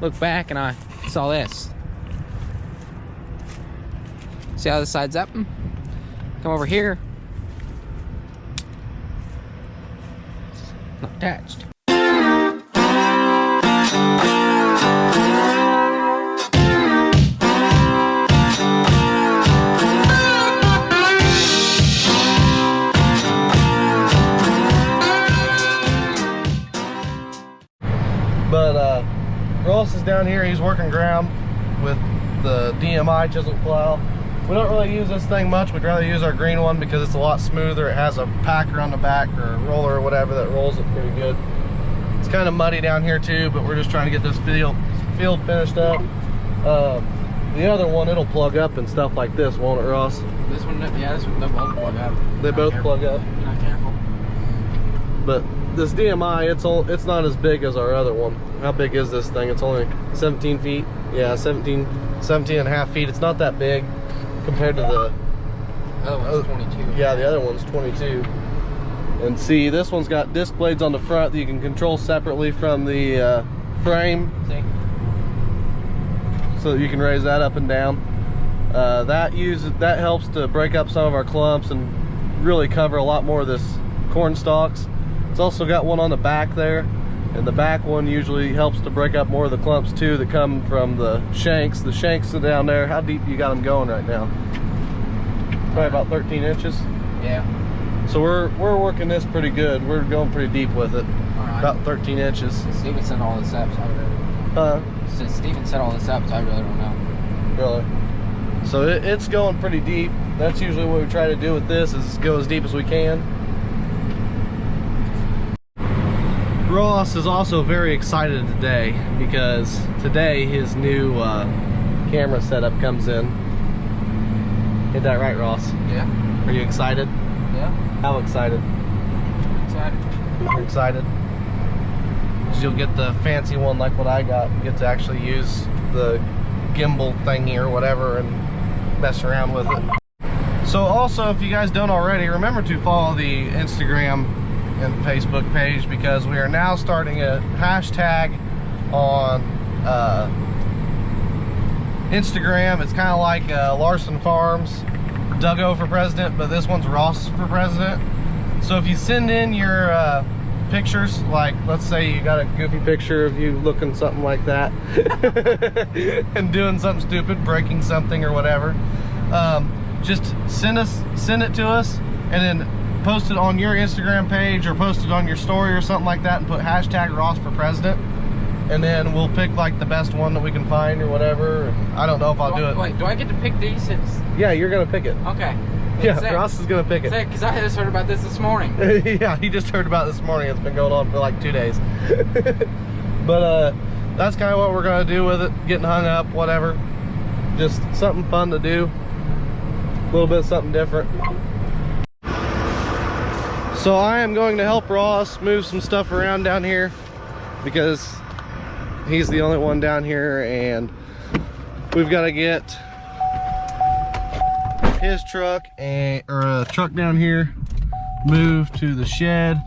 looked back and I saw this. See how this side's up? Come over here. It's not attached. But Ross is down here. He's working ground with the DMI chisel plow. We don't really use this thing much. We'd rather use our green one because it's a lot smoother. It has a packer on the back or a roller or whatever that rolls it pretty good. It's kind of muddy down here too, but we're just trying to get this field finished up. The other one, it'll plug up and stuff like this, won't it, Ross? This one, yeah, this one, they both plug up. They both plug up. You're not careful. But this DMI, it's not as big as our other one. How big is this thing? It's only 17 feet. Yeah, 17 and a half feet. It's not that big compared to the other one's 22. Yeah, the other one's 22. And see, this one's got disc blades on the front that you can control separately from the frame. See? So that you can raise that up and down. That helps to break up some of our clumps and really cover a lot more of this corn stalks. It's also got one on the back there, and the back one usually helps to break up more of the clumps too that come from the shanks. The shanks are down there. How deep you got them going right now? Probably about 13 inches. Yeah. So we're working this pretty good. We're going pretty deep with it. All right. About 13 inches. Since Steven set all this up, so I really... Since Steven set all this up, so I really don't know. Really? So it's going pretty deep. That's usually what we try to do with this, is go as deep as we can. Ross is also very excited today because today his new camera setup comes in. Ain't that right, Ross? Yeah. Are you excited? Yeah. How excited? Excited. You're excited? 'Cause you'll get the fancy one like what I got. You get to actually use the gimbal thingy or whatever and mess around with it. So also, if you guys don't already, remember to follow the Instagram and Facebook page, because we are now starting a hashtag on Instagram. It's kind of like Larson Farms Duggo for president, but this one's Ross for president. So if you send in your pictures, like let's say you got a goofy picture of you looking something like that and doing something stupid, breaking something or whatever, just send it to us and then post it on your Instagram page or post it on your story or something like that and put hashtag Ross for president, and then we'll pick like the best one that we can find or whatever. I don't know if I'll do it. Wait, do I get to pick these since? Yeah, you're gonna pick it. Okay. Yeah, Ross is gonna pick it. Because I just heard about this morning. Yeah, he just heard about it this morning. It's been going on for like 2 days. But that's kind of what we're gonna do with it. Getting hung up, whatever. Just something fun to do. A little bit of something different. So I am going to help Ross move some stuff around down here because he's the only one down here, and we've got to get his truck or a truck down here moved to the shed,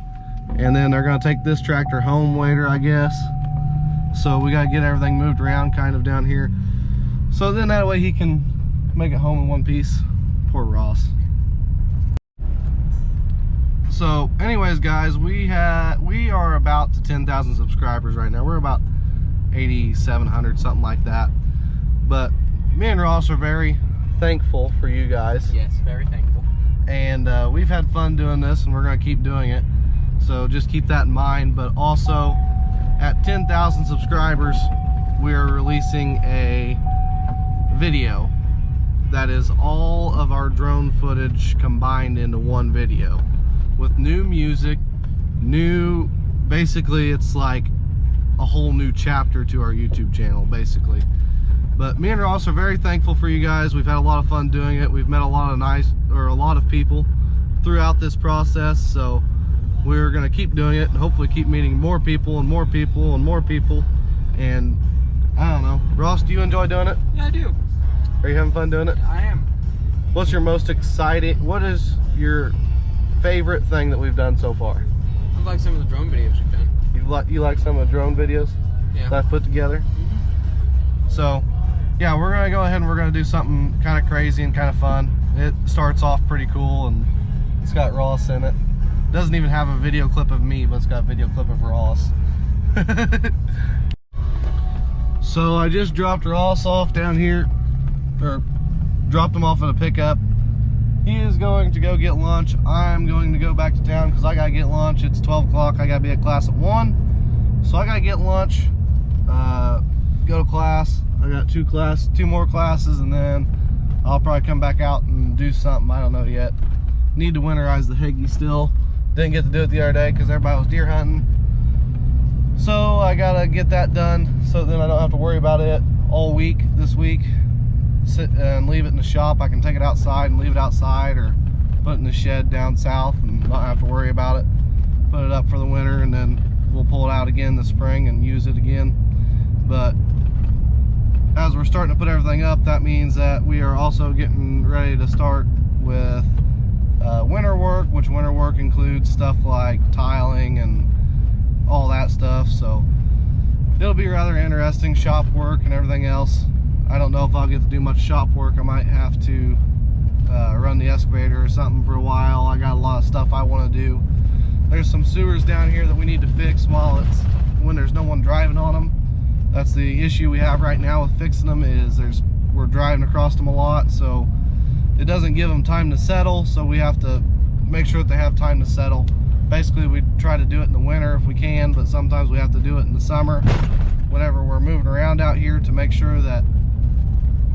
and then they're going to take this tractor home later, I guess. So we got to get everything moved around kind of down here, so then that way he can make it home in one piece. Poor Ross. So anyways, guys, we are about to 10,000 subscribers right now. We're about 8,700, something like that. But me and Ross are very thankful for you guys. Yes, very thankful. And we've had fun doing this, and we're going to keep doing it. So just keep that in mind. But also, at 10,000 subscribers, we are releasing a video that is all of our drone footage combined into one video, with new music, basically it's like a whole new chapter to our YouTube channel, basically. But me and Ross are very thankful for you guys. We've had a lot of fun doing it. We've met a lot of people throughout this process, so we're gonna keep doing it and hopefully keep meeting more people and more people and more people. And I don't know, Ross, do you enjoy doing it? Yeah, I do. Are you having fun doing it? I am. What's your most exciting, what is your favorite thing that we've done so far? I like some of the drone videos we've done. You like some of the drone videos that I've put together? So yeah, we're gonna go ahead and we're gonna do something kind of crazy and kind of fun. It starts off pretty cool, and it's got Ross in it. Doesn't even have a video clip of me, but it's got a video clip of Ross. So I just dropped Ross off down here, or dropped him off at a pickup. He is going to go get lunch. I'm going to go back to town because I gotta get lunch. It's 12 o'clock. I gotta be at class at 1. So I gotta get lunch, go to class. I got two more classes, and then I'll probably come back out and do something. I don't know yet. Need to winterize the haggie still. Didn't get to do it the other day because everybody was deer hunting. So I gotta get that done so then I don't have to worry about it all week this week. Sit and leave it in the shop. I can take it outside and leave it outside, or put it in the shed down south and not have to worry about it. Put it up for the winter, and then we'll pull it out again this spring and use it again. But as we're starting to put everything up, that means that we are also getting ready to start with winter work, which winter work includes stuff like tiling and all that stuff. So it'll be rather interesting, shop work and everything else. I don't know if I'll get to do much shop work. I might have to run the excavator or something for a while. I got a lot of stuff I want to do. There's some sewers down here that we need to fix when there's no one driving on them. That's the issue we have right now with fixing them, is we're driving across them a lot, so it doesn't give them time to settle. So we have to make sure that they have time to settle. Basically, we try to do it in the winter if we can, but sometimes we have to do it in the summer whenever we're moving around out here to make sure that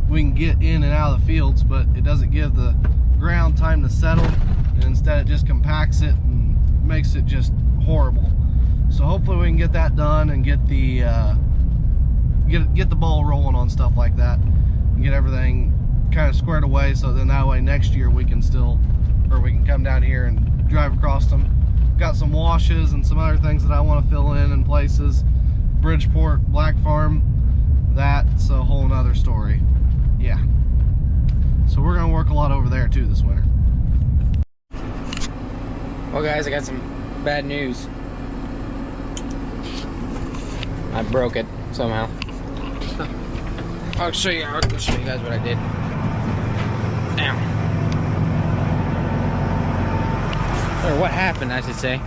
we can get in and out of the fields, but it doesn't give the ground time to settle, and instead it just compacts it and makes it just horrible. So hopefully we can get that done and get the get the ball rolling on stuff like that and get everything kind of squared away, so then that way next year we can come down here and drive across them. Got some washes and some other things that I want to fill in places. Bridgeport, Black Farm, that's a whole nother story. Yeah, so we're gonna work a lot over there too this winter. Well guys, I got some bad news. I broke it somehow. I'll show you guys what I did. Ow. Or what happened, I should say.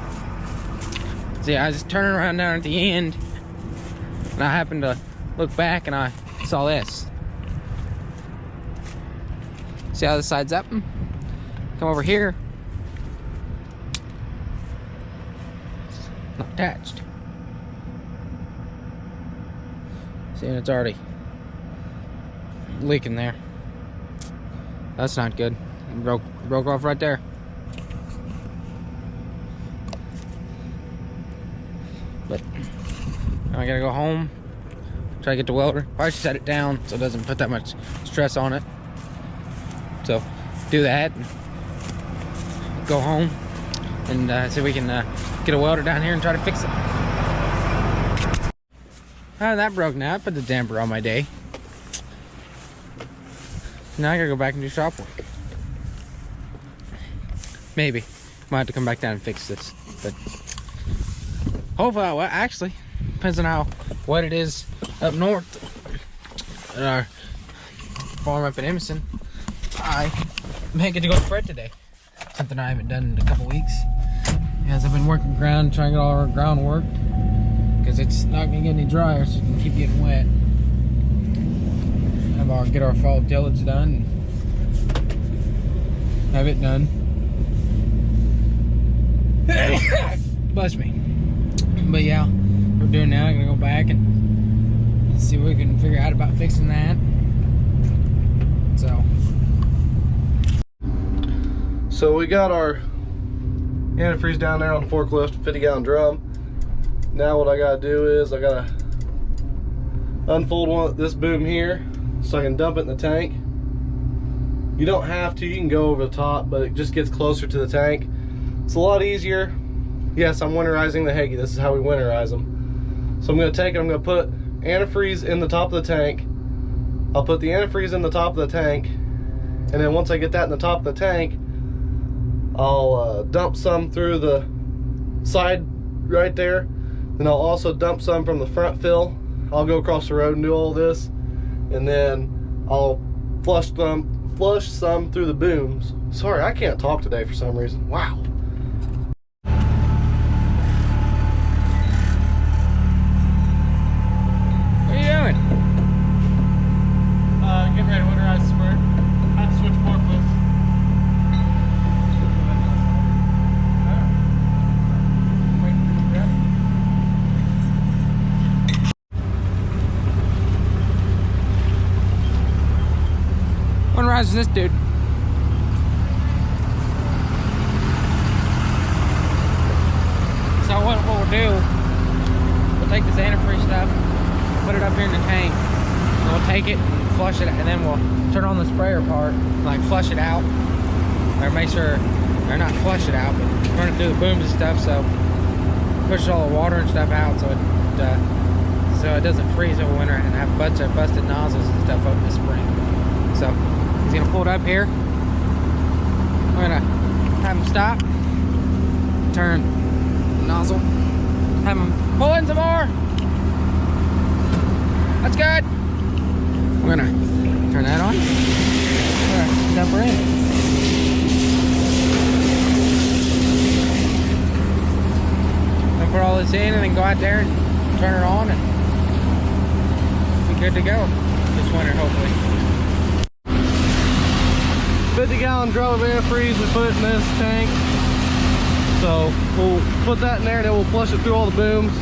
See, I was turning around down at the end, and I happened to look back and I saw this. See how the side's up? Come over here. It's not attached. See, and it's already leaking there. That's not good. It broke off right there. But now I gotta go home, try to get the welder. Probably should set it down so it doesn't put that much stress on it. So do that, and go home, and see if we can get a welder down here and try to fix it. That broke now. I put the damper on my day. Now I gotta go back and do shop work. Maybe. Might have to come back down and fix this. But hopefully, well, actually, depends on how wet it is up north at our farm up in Emerson. I may get to go spread today. Something I haven't done in a couple weeks. As I've been working ground, trying to get all our ground worked, because it's not gonna get any drier, so it can keep getting wet. Get our fall tillage done, and have it done. Bless me. But yeah, we're doing now. I'm gonna go back and see what we can figure out about fixing that. So we got our antifreeze down there on the forklift, 50-gallon drum. Now what I gotta do is I gotta unfold this boom here so I can dump it in the tank. You don't have to, you can go over the top, but it just gets closer to the tank. It's a lot easier. Yes, I'm winterizing the haggie. This is how we winterize them. So I'm gonna take it, I'm gonna put antifreeze in the top of the tank. I'll put the antifreeze in the top of the tank, and then once I get that in the top of the tank, I'll dump some through the side right there. Then I'll also dump some from the front fill. I'll go across the road and do all this. and then I'll flush some through the booms. Sorry, I can't talk today for some reason. Wow. What are you doing? Getting ready to winterize the spray. I have to switch forklifts. Winterize this dude. So what we'll do, we'll take this antifreeze stuff, put it up here in the tank, and we'll take it and flush it, and then we'll turn on the sprayer part, like flush it out, or make sure, or not flush it out, but run it through the booms and stuff, so push all the water and stuff out, so it doesn't freeze over winter and have a bunch of busted nozzles and stuff over the spring. So he's gonna pull it up here. We're gonna have him stop, turn the nozzle, have him pull in some more. That's good. We're gonna turn that on. We're gonna dump her in. And put all this in and then go out there and turn her on and be good to go this winter, hopefully. 50-gallon drum of antifreeze we put in this tank. So we'll put that in there and then we'll flush it through all the booms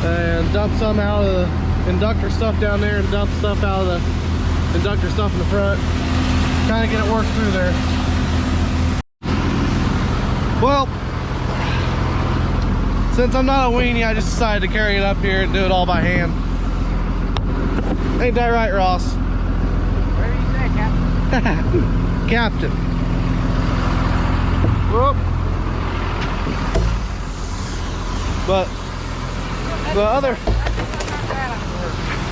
and dump some out of the inductor stuff down there and dump stuff out of the inductor stuff in the front. Kind of get it worked through there. Well, since I'm not a weenie, I just decided to carry it up here and do it all by hand. Ain't that right, Ross? Whatever you say, Captain. Captain. Whoop. But the other,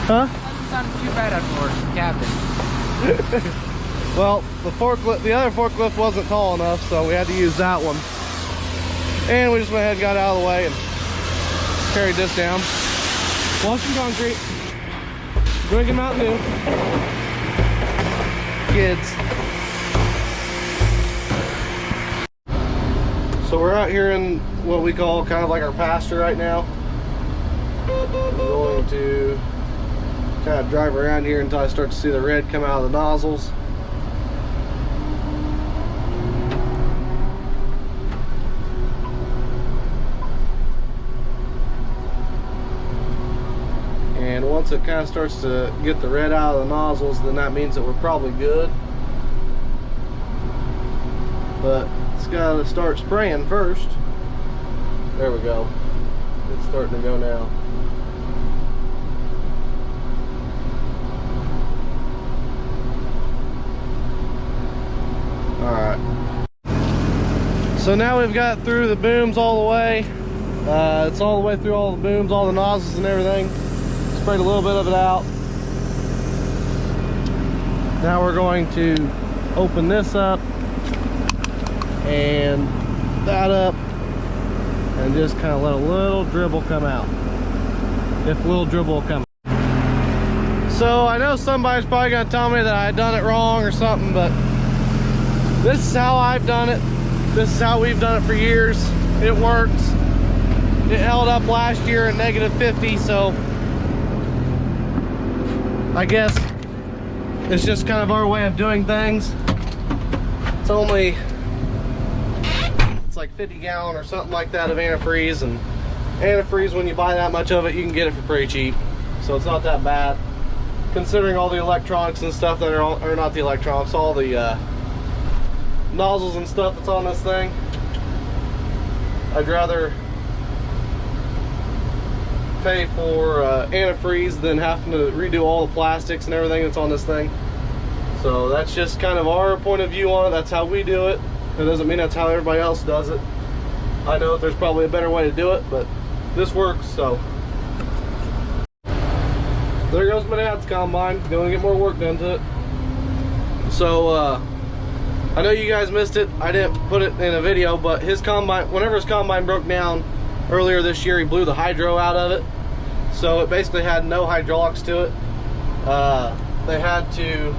huh? Doesn't sound too bad afterwards, Captain. Well, the other forklift wasn't tall enough, so we had to use that one. And we just went ahead and got out of the way and carried this down. Washing concrete, drinking Mountain Dew. Kids. So we're out here in what we call kind of like our pasture right now. We're going to kind of drive around here until I start to see the red come out of the nozzles. And once it kind of starts to get the red out of the nozzles, then that means that we're probably good. But it's got to start spraying first. There we go. It's starting to go now. Alright. So now we've got through the booms all the way. It's all the way through all the booms, all the nozzles and everything. Sprayed a little bit of it out. Now we're going to open this up and that up and just kind of let a little dribble come out, if a little dribble will come out. So I know somebody's probably gonna tell me that I done it wrong or something, but this is how I've done it. This is how we've done it for years. It works. It held up last year at -50, so I guess it's just kind of our way of doing things. It's like 50-gallon or something like that of antifreeze, and antifreeze, when you buy that much of it, you can get it for pretty cheap, so it's not that bad considering all the electronics and stuff that are not the electronics, all the nozzles and stuff that's on this thing. I'd rather pay for antifreeze than having to redo all the plastics and everything that's on this thing. So that's just kind of our point of view on it. That's how we do it. It doesn't mean that's how everybody else does it. I know that there's probably a better way to do it, but this works. So there goes my dad's combine. Gonna get more work done to it. So I know you guys missed it. I didn't put it in a video, but his combine, whenever his combine broke down earlier this year, he blew the hydro out of it. So it basically had no hydraulics to it. they had to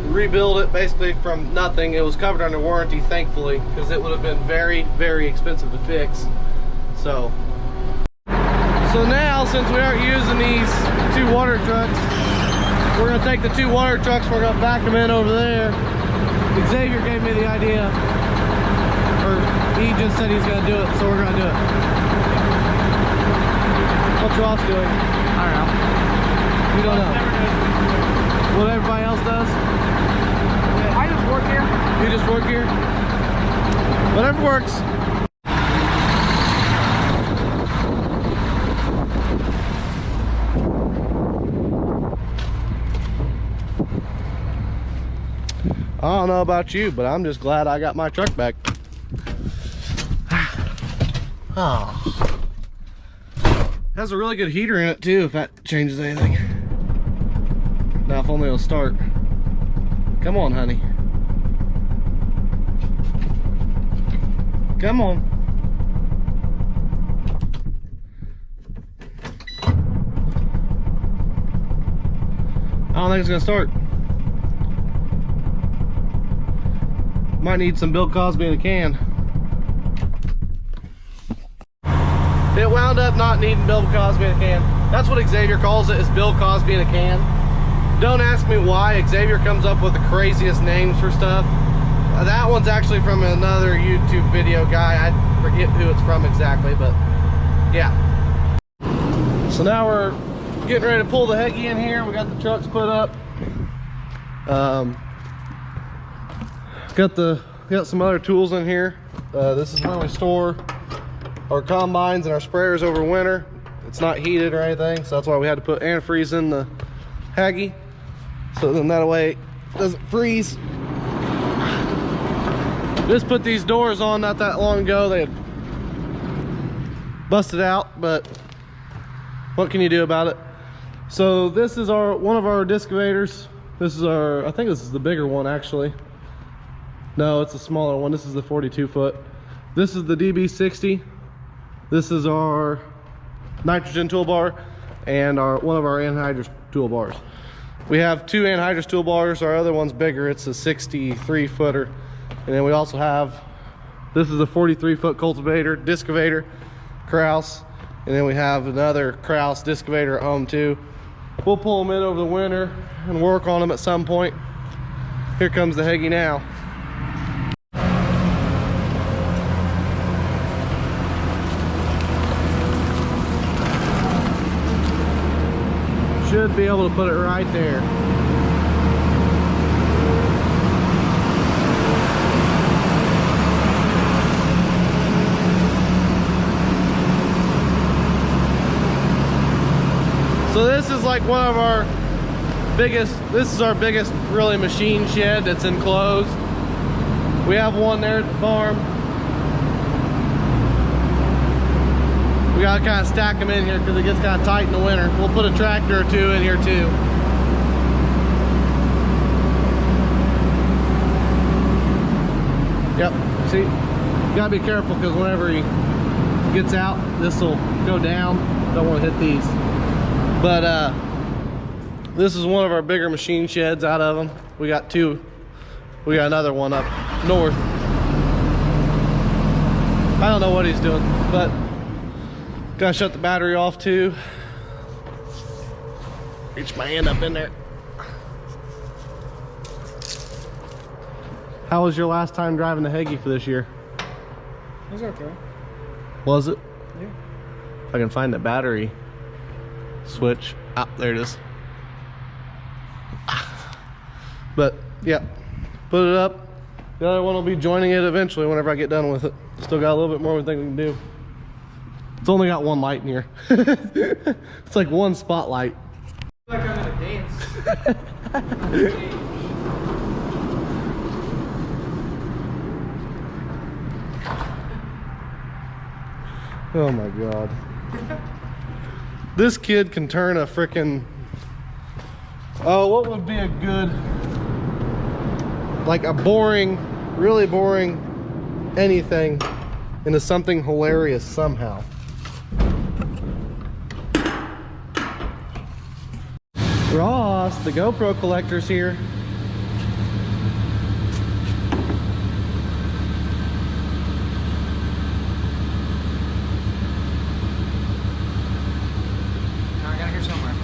rebuild it basically from nothing. It was covered under warranty, thankfully, because it would have been very, very expensive to fix. So now, since we aren't using these 2 water trucks, we're gonna take the 2 water trucks, we're gonna back them in over there. Xavier gave me the idea, or he just said he's gonna do it, so we're gonna do it. What's Ross doing? I don't know. We don't know. What everybody else does? I just work here. You just work here? Whatever works. I don't know about you, but I'm just glad I got my truck back. Oh. Has a really good heater in it too, if that changes anything. Now if only it'll start. Come on, honey. Come on. I don't think it's gonna start. Might need some Bill Cosby in a can. It wound up not needing Bill Cosby in a can. That's what Xavier calls it, is Bill Cosby in a can. Don't ask me why. Xavier comes up with the craziest names for stuff. That one's actually from another YouTube video guy. I forget who it's from exactly, but yeah. So now we're getting ready to pull the haggie in here. We got the trucks put up. Got some other tools in here. This is where we store our combines and our sprayers over winter. It's not heated or anything, so that's why we had to put antifreeze in the haggie, so then that way it doesn't freeze. Just put these doors on not that long ago. They had busted out, but what can you do about it? So this is one of our discovators. This is I think this is the bigger one actually. No, it's a smaller one. This is the 42 foot. This is the DB60. This is our nitrogen toolbar and one of our anhydrous toolbars. We have 2 anhydrous toolbars. Our other one's bigger. It's a 63 footer. And then we also have, this is a 43 foot cultivator, discavator, Kraus. And then we have another Kraus discavator at home too. We'll pull them in over the winter and work on them at some point. Here comes the haggie now. Should be able to put it right there. So this is like one of our biggest, this is our biggest really machine shed that's enclosed. We have one there at the farm. We gotta kind of stack them in here because it gets kind of tight in the winter. We'll put a tractor or 2 in here too. Yep, see, you gotta be careful because whenever he gets out, this will go down. Don't want to hit these. But this is one of our bigger machine sheds out of them. We got 2. We got another one up north. I don't know what he's doing, but gotta shut the battery off too. Reach my hand up in there. How was your last time driving the haggie for this year? It was okay. Was it? Yeah. If I can find the battery switch. Ah, there it is. But yeah, put it up. The other one will be joining it eventually whenever I get done with it. Still got a little bit more we think we can do. It's only got 1 light in here. It's like 1 spotlight. Like I'm gonna dance. Oh my god. This kid can turn a frickin', oh, what would be a good, like a boring, really boring anything into something hilarious somehow. Ross, the GoPro collector's here. I got it here somewhere.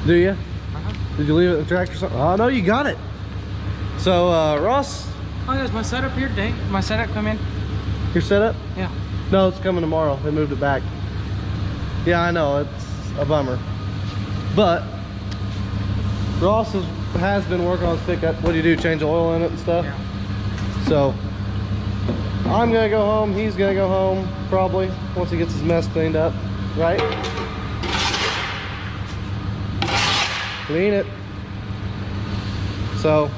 Do you? Uh-huh. Did you leave it at the tractor or something? Oh no, you got it. So Ross, Oh, there's my setup here today. My setup come in? your setup? Yeah. No, it's coming tomorrow. They moved it back. Yeah, I know, it's a bummer. But Ross has been working on his pickup. What do you do? Change the oil in it and stuff? Yeah. So I'm gonna go home. He's gonna go home probably once he gets his mess cleaned up, right? Clean it. So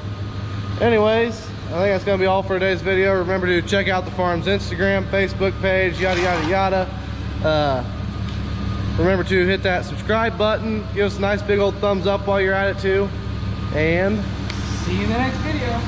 anyways, I think that's gonna be all for today's video. Remember to check out the farm's Instagram, Facebook page, yada yada yada. Remember to hit that subscribe button, give us a nice big old thumbs up while you're at it too, and See you in the next video.